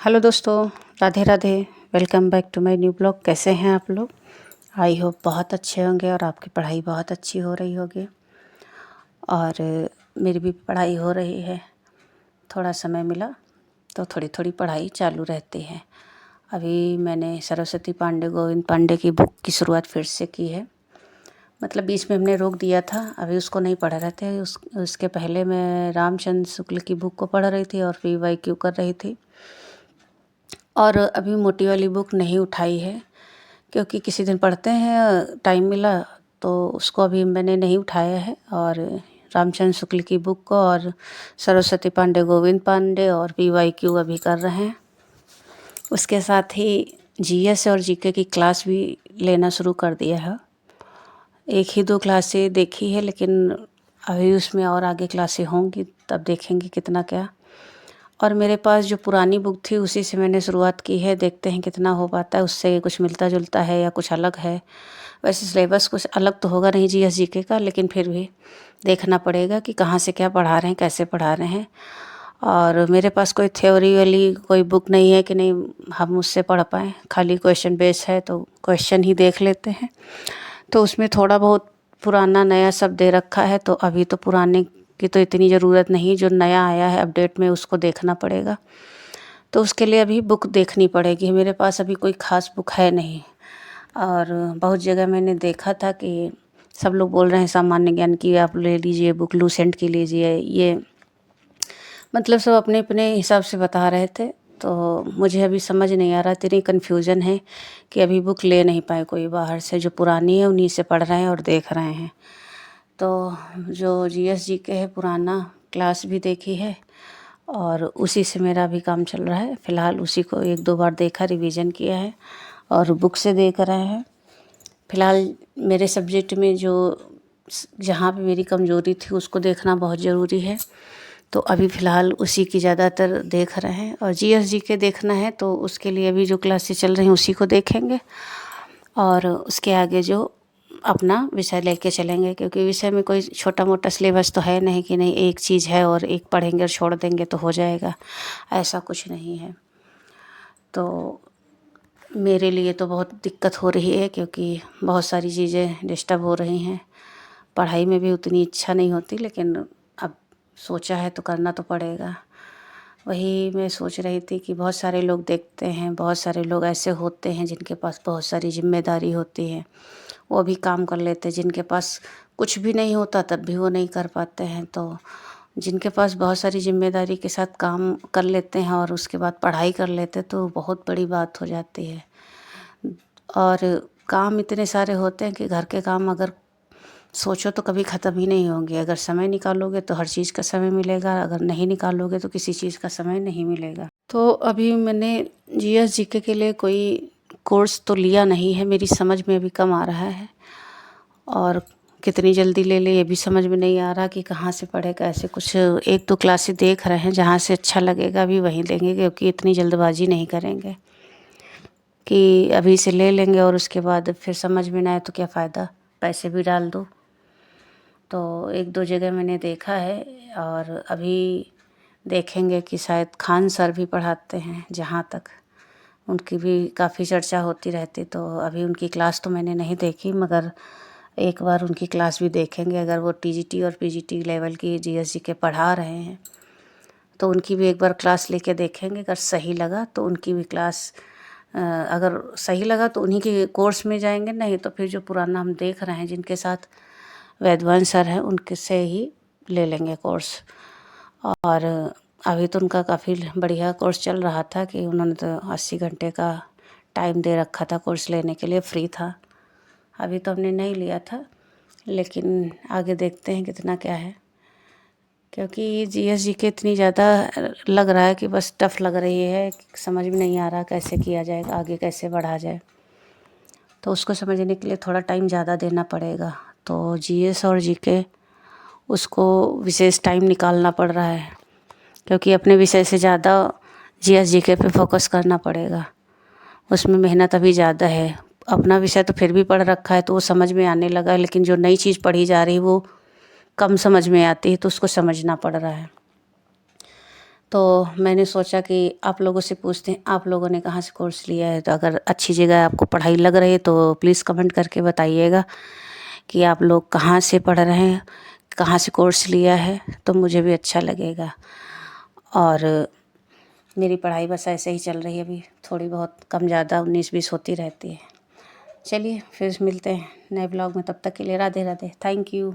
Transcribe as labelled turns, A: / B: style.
A: Hello दोस्तों, Radhe Radhe. Welcome back to my new blog. कैसे हैं आप लोग? आई होप बहुत अच्छे होंगे और आपकी पढ़ाई बहुत अच्छी हो रही होगी। और मेरी भी पढ़ाई हो रही है। थोड़ा समय मिला तो थोड़ी थोड़ी पढ़ाई चालू रहती है। अभी मैंने सरस्वती पांडे गोविंद पांडे की बुक की शुरुआत फिर से की है। मतलब बीच में हमने रोक दिया था, अभी उसको नहीं पढ़ रहे थे। उसके पहले मैं रामचंद्र शुक्ल की बुक को पढ़ रही थी और PYQ कर रही थी। और अभी मोटी वाली बुक नहीं उठाई है क्योंकि किसी दिन पढ़ते हैं, टाइम मिला तो उसको अभी मैंने नहीं उठाया है। और रामचंद्र शुक्ल की बुक को और सरस्वती पांडे गोविंद पांडे और PYQ अभी कर रहे हैं। उसके साथ ही GS और GK की क्लास भी लेना शुरू कर दिया है। एक ही दो क्लासें देखी है, लेकिन अभी उसमें और आगे क्लासें होंगी, तब देखेंगे कितना क्या। और मेरे पास जो पुरानी बुक थी उसी से मैंने शुरुआत की है। देखते हैं कितना हो पाता है, उससे कुछ मिलता जुलता है या कुछ अलग है। वैसे सिलेबस कुछ अलग तो होगा नहीं GS GK का, लेकिन फिर भी देखना पड़ेगा कि कहाँ से क्या पढ़ा रहे हैं, कैसे पढ़ा रहे हैं। और मेरे पास कोई थ्योरी वाली कोई बुक नहीं है कि नहीं हम उससे पढ़ पाएँ। खाली क्वेश्चन बेस है तो क्वेश्चन ही देख लेते हैं। तो उसमें थोड़ा बहुत पुराना नया सब दे रखा है, तो अभी तो पुराने की तो इतनी ज़रूरत नहीं, जो नया आया है अपडेट में उसको देखना पड़ेगा। तो उसके लिए अभी बुक देखनी पड़ेगी। मेरे पास अभी कोई ख़ास बुक है नहीं। और बहुत जगह मैंने देखा था कि सब लोग बोल रहे हैं सामान्य ज्ञान की आप ले लीजिए बुक, लूसेंट की लीजिए, ये मतलब सब अपने अपने हिसाब से बता रहे थे। तो मुझे अभी समझ नहीं आ रहा, इतनी कन्फ्यूज़न है कि अभी बुक ले नहीं पाए कोई बाहर से। जो पुरानी है उन्हीं से पढ़ रहे हैं और देख रहे हैं। तो जो GS GK है पुराना क्लास भी देखी है और उसी से मेरा भी काम चल रहा है। फ़िलहाल उसी को एक दो बार देखा, रिवीजन किया है और बुक से देख रहे हैं। फ़िलहाल मेरे सब्जेक्ट में जो जहाँ पे मेरी कमज़ोरी थी उसको देखना बहुत ज़रूरी है, तो अभी फ़िलहाल उसी की ज़्यादातर देख रहे हैं। और GS GK देखना है तो उसके लिए अभी जो क्लासेस चल रही हैं उसी को देखेंगे और उसके आगे जो अपना विषय लेके चलेंगे, क्योंकि विषय में कोई छोटा मोटा सिलेबस तो है नहीं कि नहीं एक चीज़ है और एक पढ़ेंगे और छोड़ देंगे तो हो जाएगा, ऐसा कुछ नहीं है। तो मेरे लिए तो बहुत दिक्कत हो रही है क्योंकि बहुत सारी चीज़ें डिस्टर्ब हो रही हैं। पढ़ाई में भी उतनी इच्छा नहीं होती, लेकिन अब सोचा है तो करना तो पड़ेगा। वही मैं सोच रही थी कि बहुत सारे लोग देखते हैं, बहुत सारे लोग ऐसे होते हैं जिनके पास बहुत सारी जिम्मेदारी होती है, वो भी काम कर लेते हैं। जिनके पास कुछ भी नहीं होता तब भी वो नहीं कर पाते हैं। तो जिनके पास बहुत सारी जिम्मेदारी के साथ काम कर लेते हैं और उसके बाद पढ़ाई कर लेते हैं तो बहुत बड़ी बात हो जाती है। और काम इतने सारे होते हैं कि घर के काम अगर सोचो तो कभी ख़त्म ही नहीं होंगे। अगर समय निकालोगे तो हर चीज़ का समय मिलेगा, अगर नहीं निकालोगे तो किसी चीज़ का समय नहीं मिलेगा। तो अभी मैंने GS GK के लिए कोई कोर्स तो लिया नहीं है, मेरी समझ में अभी कम आ रहा है। और कितनी जल्दी ले ले ये भी समझ में नहीं आ रहा कि कहाँ से पढ़े कैसे। कुछ एक दो क्लासेस देख रहे हैं, जहाँ से अच्छा लगेगा अभी वहीं लेंगे, क्योंकि इतनी जल्दबाजी नहीं करेंगे कि अभी से ले लेंगे और उसके बाद फिर समझ में ना आए तो क्या फ़ायदा, पैसे भी डाल दो। तो एक दो जगह मैंने देखा है और अभी देखेंगे कि शायद खान सर भी पढ़ाते हैं, जहाँ तक उनकी भी काफ़ी चर्चा होती रहती। तो अभी उनकी क्लास तो मैंने नहीं देखी, मगर एक बार उनकी क्लास भी देखेंगे। अगर वो TGT और PGT लेवल की GS GK पढ़ा रहे हैं तो उनकी भी एक बार क्लास लेके देखेंगे। अगर सही लगा तो उनकी भी क्लास, अगर सही लगा तो उन्हीं के कोर्स में जाएंगे, नहीं तो फिर जो पुराना हम देख रहे हैं जिनके साथ वैद्यवान सर हैं उनके से ही ले लेंगे कोर्स। और अभी तो उनका काफ़ी बढ़िया कोर्स चल रहा था कि उन्होंने तो 80 घंटे का टाइम दे रखा था कोर्स लेने के लिए, फ्री था। अभी तो हमने नहीं लिया था, लेकिन आगे देखते हैं कितना क्या है। क्योंकि GS GK इतनी ज़्यादा लग रहा है कि बस टफ लग रही है, समझ में नहीं आ रहा कैसे किया जाएगा, आगे कैसे बढ़ा जाए। तो उसको समझने के लिए थोड़ा टाइम ज़्यादा देना पड़ेगा। तो GS और GK उसको विशेष टाइम निकालना पड़ रहा है, क्योंकि अपने विषय से ज़्यादा GS GK पे फोकस करना पड़ेगा। उसमें मेहनत अभी ज़्यादा है। अपना विषय तो फिर भी पढ़ रखा है तो वो समझ में आने लगा है, लेकिन जो नई चीज़ पढ़ी जा रही है वो कम समझ में आती है, तो उसको समझना पड़ रहा है। तो मैंने सोचा कि आप लोगों से पूछते हैं, आप लोगों ने कहाँ से कोर्स लिया है। तो अगर अच्छी जगह आपको पढ़ाई लग रही है तो प्लीज़ कमेंट करके बताइएगा कि आप लोग कहाँ से पढ़ रहे हैं, कहाँ से कोर्स लिया है, तो मुझे भी अच्छा लगेगा। और मेरी पढ़ाई बस ऐसे ही चल रही है, अभी थोड़ी बहुत कम ज़्यादा 19-20 होती रहती है। चलिए फिर मिलते हैं नए ब्लॉग में, तब तक के लिए राधे राधे। Thank you.